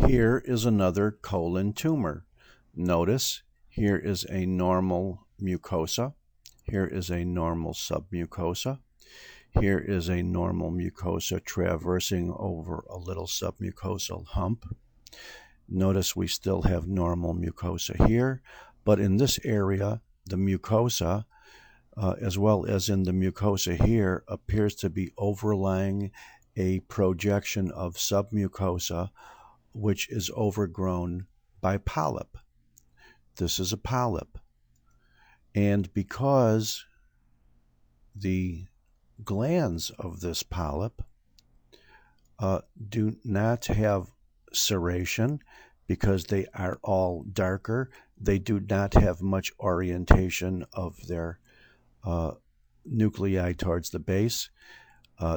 Here is another colon tumor. Notice here is a normal mucosa. Here is a normal submucosa. Here is a normal mucosa traversing over a little submucosal hump. Notice we still have normal mucosa here, but in this area, the mucosa, as well as in the mucosa here, appears to be overlying a projection of submucosa, which is overgrown by polyp. This is a polyp. And because the glands of this polyp do not have serration, because they are all darker, they do not have much orientation of their nuclei towards the base.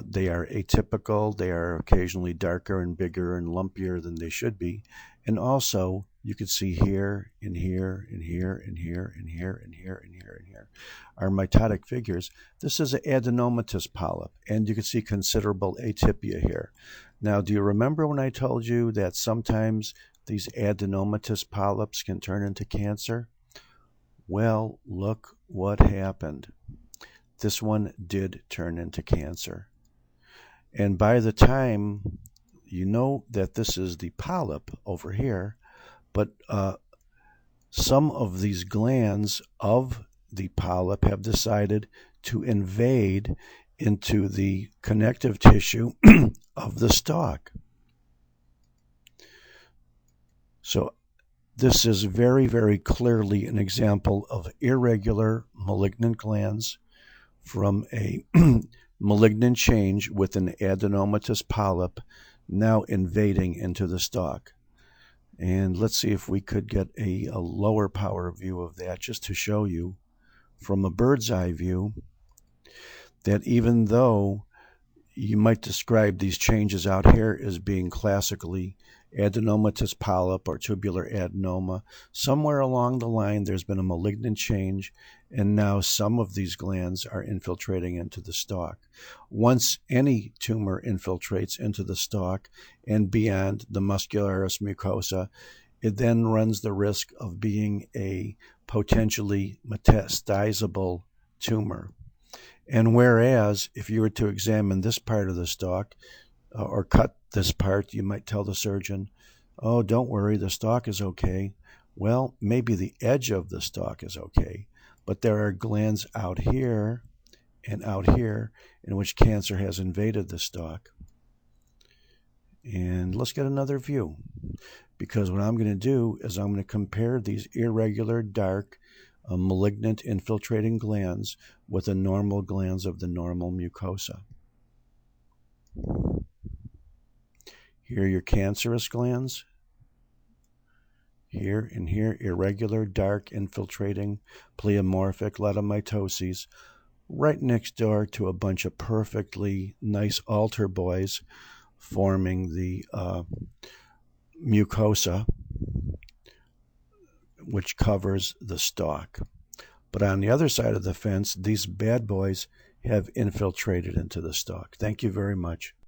They are atypical. They are occasionally darker and bigger and lumpier than they should be. And also, you can see here, and here, and here, and here, and here, and here, and here, and here are mitotic figures. This is an adenomatous polyp, and you can see considerable atypia here. Now, do you remember when I told you that sometimes these adenomatous polyps can turn into cancer? Well, look what happened. This one did turn into cancer. And by the time you know that this is the polyp over here, but some of these glands of the polyp have decided to invade into the connective tissue of the stalk. So this is very, very clearly an example of irregular malignant glands from a malignant change with an adenomatous polyp now invading into the stalk. And let's see if we could get a lower power view of that, just to show you from a bird's eye view that even though you might describe these changes out here as being classically adenomatous polyp or tubular adenoma, somewhere along the line there's been a malignant change, and now some of these glands are infiltrating into the stalk. Once any tumor infiltrates into the stalk and beyond the muscularis mucosa, it then runs the risk of being a potentially metastasizable tumor. And whereas if you were to examine this part of the stalk or cut this part, you might tell the surgeon, oh, don't worry, the stalk is okay. Well, maybe the edge of the stalk is okay, but there are glands out here and out here in which cancer has invaded the stalk. And let's get another view, because what I'm going to do is I'm going to compare these irregular, dark, malignant infiltrating glands with the normal glands of the normal mucosa. Here are your cancerous glands. Here and here, irregular, dark, infiltrating, pleomorphic ledomytoses, right next door to a bunch of perfectly nice altar boys forming the mucosa, which covers the stalk. But on the other side of the fence, these bad boys have infiltrated into the stalk. Thank you very much.